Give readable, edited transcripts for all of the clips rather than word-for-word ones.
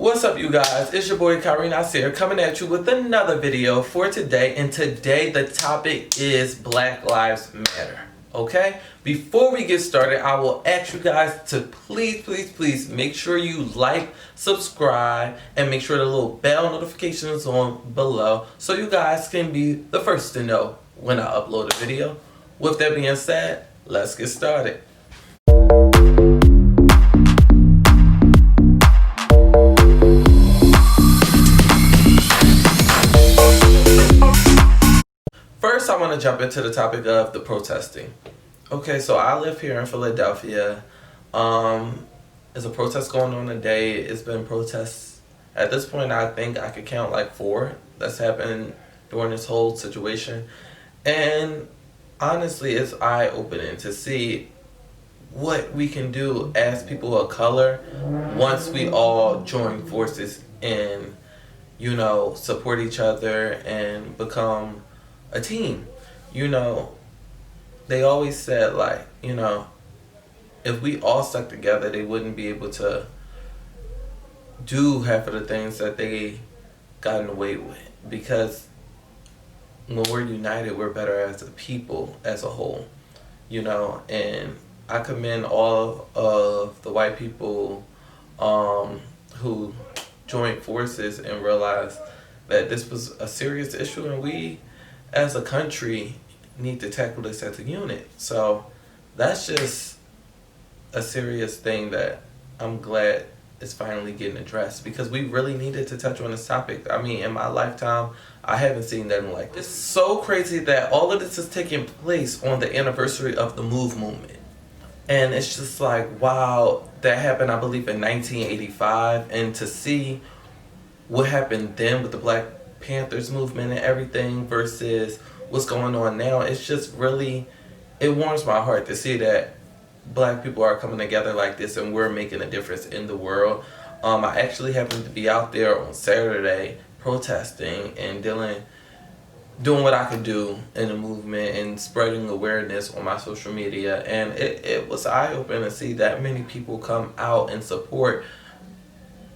What's up, you guys? It's your boy Trina here, coming at you with another video for today. And today the topic is Black Lives Matter. Okay? Before we get started, I will ask you guys to please make sure you like, subscribe, and make sure the little bell notification is on below so you guys can be the first to know when I upload a video. With that being said, let's get started. First, I want to jump into the topic of the protesting. Okay, so I live here in Philadelphia. There's a protest going on today. It's been protests. At this point, I think I could count like 4 that's happened during this whole situation. And honestly, it's eye-opening to see what we can do as people of color once we all join forces and, support each other and become a team. They always said, if we all stuck together, they wouldn't be able to do half of the things that they gotten away with. Because when we're united, we're better as a people, as a whole. And I commend all of the white people who joined forces and realized that this was a serious issue, and we as a country need to tackle this as a unit. So that's just a serious thing that I'm glad is finally getting addressed, because we really needed to touch on this topic. I mean, in my lifetime, I haven't seen nothing like this. It's so crazy that all of this is taking place on the anniversary of the MOVE movement. And it's just like, wow, that happened, I believe, in 1985. And to see what happened then with the Black Panthers movement and everything versus what's going on now, it's just really, it warms my heart to see that Black people are coming together like this and we're making a difference in the world. I actually happened to be out there on Saturday protesting and doing what I could do in the movement and spreading awareness on my social media, and it was eye-opening to see that many people come out in support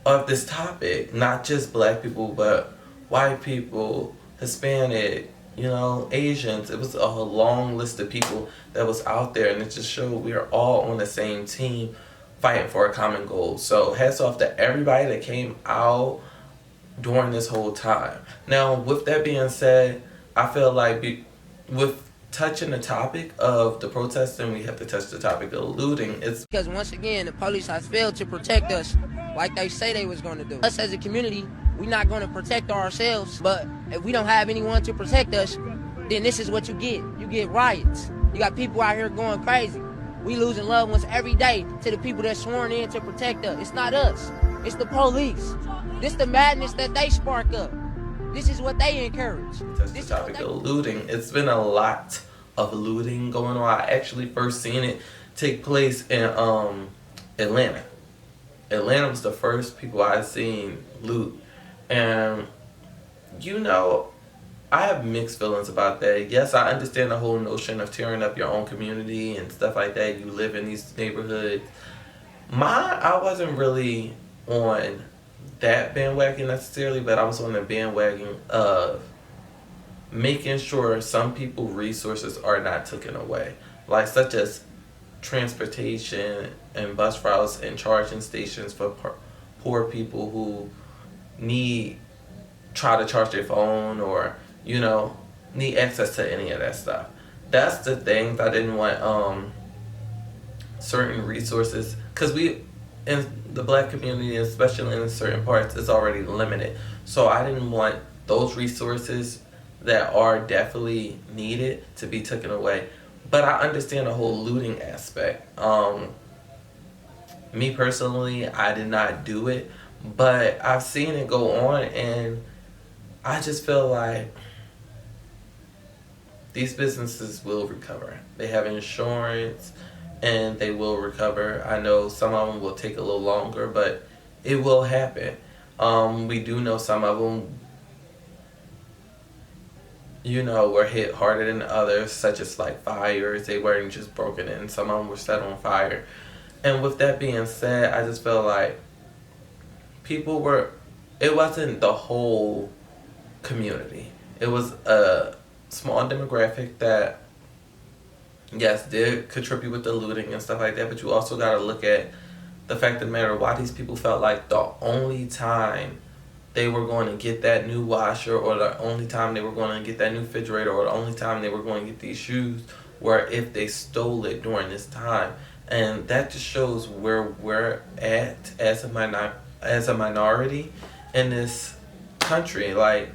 of this topic. Not just Black people, but white people, Hispanic, Asians. It was a long list of people that was out there, and it just showed we are all on the same team fighting for a common goal. So hats off to everybody that came out during this whole time. Now, with that being said, I feel like with touching the topic of the protesting, we have to touch the topic of looting. It's because once again, the police has failed to protect us like they say they was going to do. Us as a community, we're not going to protect ourselves, but if we don't have anyone to protect us, then this is what you get. You get riots. You got people out here going crazy. We losing loved ones every day to the people that's sworn in to protect us. It's not us. It's the police. This the madness that they spark up. This is what they encourage. That's the topic of looting. It's been a lot of looting going on. I actually first seen it take place in Atlanta. Atlanta was the first people I seen loot. And I have mixed feelings about that. Yes, I understand the whole notion of tearing up your own community and stuff like that. You live in these neighborhoods. I wasn't really on that bandwagon necessarily, but I was on the bandwagon of making sure some people's resources are not taken away, like such as transportation and bus routes and charging stations for poor people who try to charge their phone or need access to any of that stuff. That's the thing. I didn't want certain resources, because we in the Black community, especially in certain parts, is already limited. So I didn't want those resources that are definitely needed to be taken away. But I understand the whole looting aspect. Me personally, I did not do it, but I've seen it go on, and I just feel like these businesses will recover. They have insurance and they will recover. I know some of them will take a little longer, but it will happen. We do know some of them, were hit harder than others, such as like fires. They weren't just broken in. Some of them were set on fire. And with that being said, I just feel like people were, it wasn't the whole community. It was a small demographic that, yes, did contribute with the looting and stuff like that, but you also got to look at the fact of the matter why these people felt like the only time they were going to get that new washer, or the only time they were going to get that new refrigerator, or the only time they were going to get these shoes were if they stole it during this time. And that just shows where we're at as a minority in this country. Like,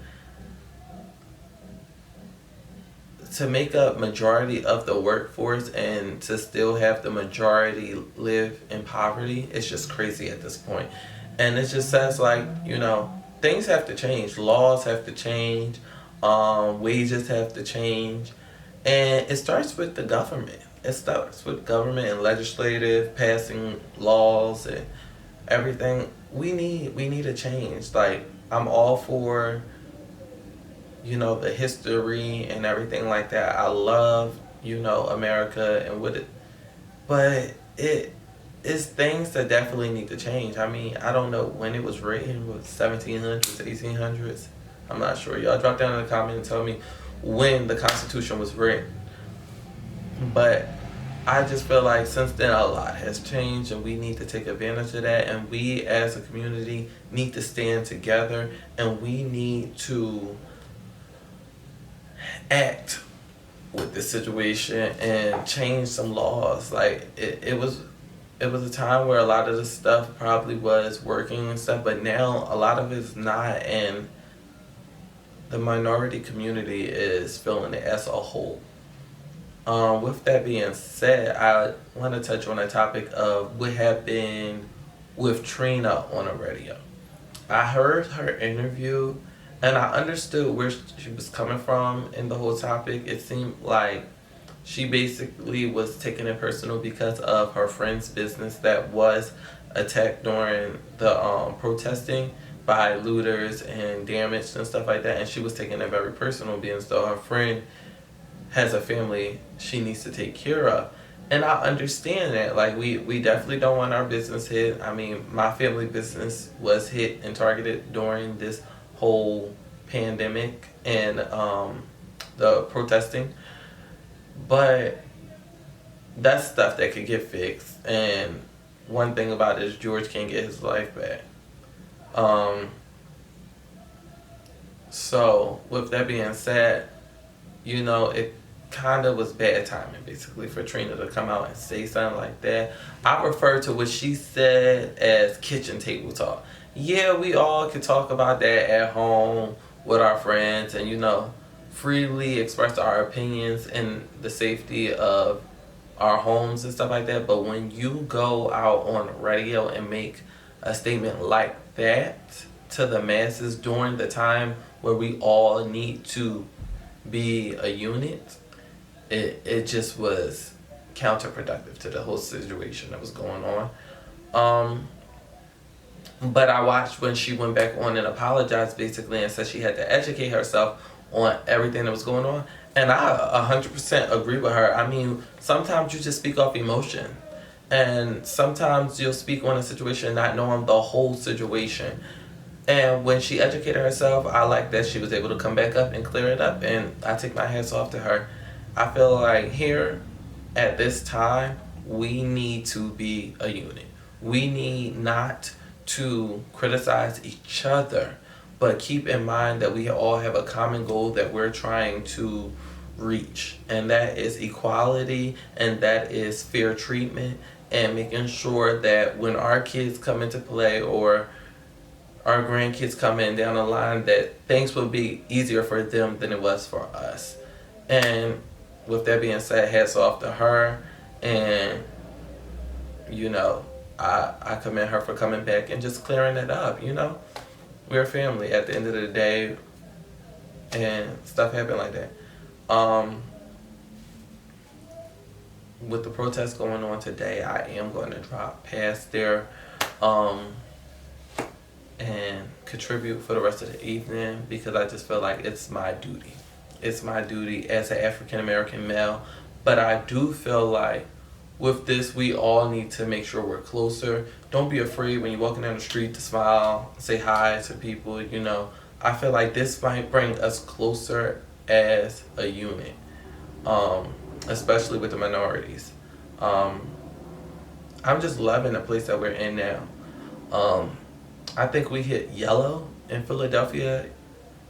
to make up majority of the workforce and to still have the majority live in poverty, it's just crazy at this point. And it just says, like, things have to change. Laws have to change. Wages have to change. And it starts with the government. It starts with government and legislative passing laws and everything. We need a change. Like, I'm all for the history and everything like that. I love, America and what it, but it is things that definitely need to change. I mean, I don't know when it was written, was 1700s, 1800s. I'm not sure. Y'all drop down in the comment and tell me when the Constitution was written. But I just feel like since then a lot has changed, and we need to take advantage of that, and we as a community need to stand together, and we need to act with this situation and change some laws. Like, it was a time where a lot of this stuff probably was working and stuff, but now a lot of it's not, and the minority community is feeling it as a whole. With that being said, I want to touch on a topic of what happened with Trina on the radio. I heard her interview, and I understood where she was coming from in the whole topic. It seemed like she basically was taking it personal because of her friend's business that was attacked during the protesting by looters and damaged and stuff like that. And she was taking it very personal, being so her friend has a family she needs to take care of. And I understand that. Like, we definitely don't want our business hit. I mean, my family business was hit and targeted during this whole pandemic and the protesting. But that's stuff that could get fixed. And one thing about it is George can't get his life back. So with that being said, it kind of was bad timing basically for Trina to come out and say something like that. I refer to what she said as kitchen table talk. Yeah, we all could talk about that at home with our friends and, freely express our opinions in the safety of our homes and stuff like that. But when you go out on the radio and make a statement like that to the masses during the time where we all need to be a unit, it just was counterproductive to the whole situation that was going on. But I watched when she went back on and apologized basically and said she had to educate herself on everything that was going on. And I 100% agree with her. I mean, sometimes you just speak off emotion. And sometimes you'll speak on a situation not knowing the whole situation. And when she educated herself, I like that she was able to come back up and clear it up. And I take my hats off to her. I feel like here at this time, we need to be a unit. We need not to criticize each other, but keep in mind that we all have a common goal that we're trying to reach, and that is equality, and that is fair treatment, and making sure that when our kids come into play or our grandkids come in down the line, that things will be easier for them than it was for us. And with that being said, hats off to her, and I commend her for coming back and just clearing it up. We're a family at the end of the day, and stuff happened like that. With the protests going on today, I am going to drop past there and contribute for the rest of the evening, because I just feel like it's my duty. It's my duty as an African American male, but I do feel like with this, we all need to make sure we're closer. Don't be afraid when you're walking down the street to smile, say hi to people, you know. I feel like this might bring us closer as a unit, especially with the minorities. Um, I'm just loving the place that we're in now. I think we hit yellow in Philadelphia,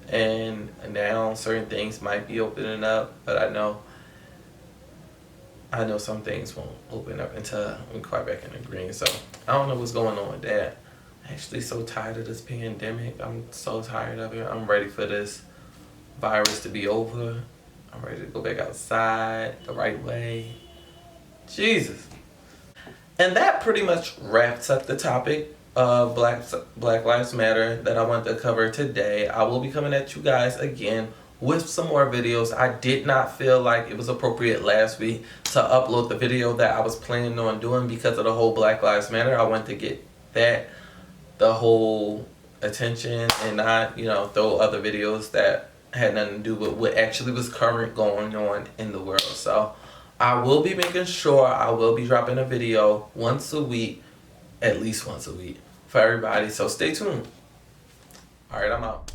and now certain things might be opening up, but I know some things won't open up until we quite back in the green. So I don't know what's going on with that. I'm actually so tired of this pandemic. I'm so tired of it. I'm ready for this virus to be over. I'm ready to go back outside the right way. Jesus. And that pretty much wraps up the topic of Black Lives Matter that I wanted to cover today. I will be coming at you guys again with some more videos. I did not feel like it was appropriate last week to upload the video that I was planning on doing because of the whole Black Lives Matter. I wanted to get the whole attention and not, throw other videos that had nothing to do with what actually was current going on in the world. So I will be making sure I will be dropping a video once a week, at least once a week, for everybody. So stay tuned. All right, I'm out.